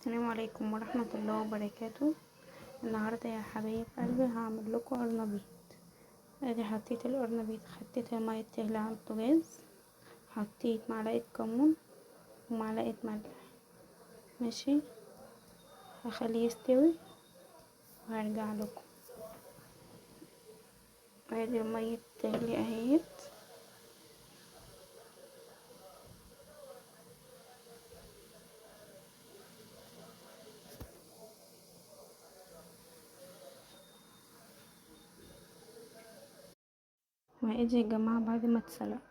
السلام عليكم ورحمة الله وبركاته. النهاردة يا حبايب قلبي هعمل لكم قرنبيط. ادي حطيت القرنبيط، حطيت المية تغلي على البوتاجاز، حطيت معلقة كمون ومعلقة ملح. ماشي، هخليه يستوي وهرجع لكم. ادي المية تغلي اهيت. وادي يا جماعة بعد ما اتسلق.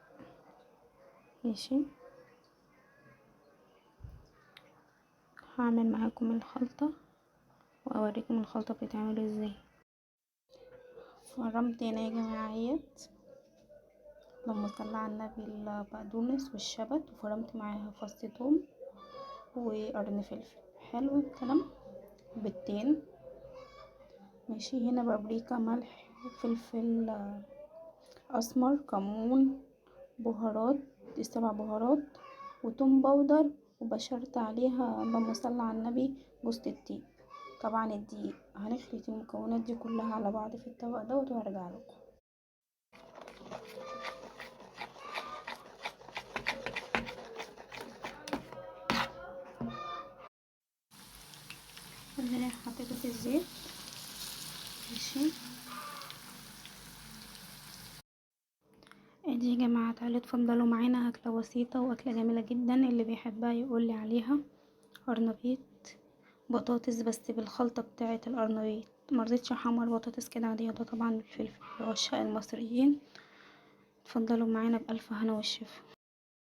ماشي، هعمل معاكم الخلطة واوريكم الخلطة بتتعمل ازاي. فرمت هنا يا جماعيات، اللهم صل على النبي، البقدونس والشبت، وفرمت معاها فص ثوم وقرن فلفل. حلو الكلام. بيضتين. ماشي، هنا بابريكا، ملح، فلفل اسمر، كمون، بهارات، 7 بهارات، وتوم باودر، وبشرت عليها اللهم صل على النبي جوز الطيب. طبعا الدقيق. هنخلط المكونات دي كلها على بعض في الطبق دوت وهرجع لكم. هنا حطيته في الزيت. ماشي، ادي يا جماعه، تعالوا اتفضلوا معانا. اكله بسيطه واكله جميله جدا، اللي بيحبها يقولي عليها. قرنبيط بطاطس بس بالخلطه بتاعه القرنبيط، مرضتش احمر بطاطس كده عاديه، ده طبعا بالفلفل لعشاق المصريين. اتفضلوا معانا بألف هنا والشفا.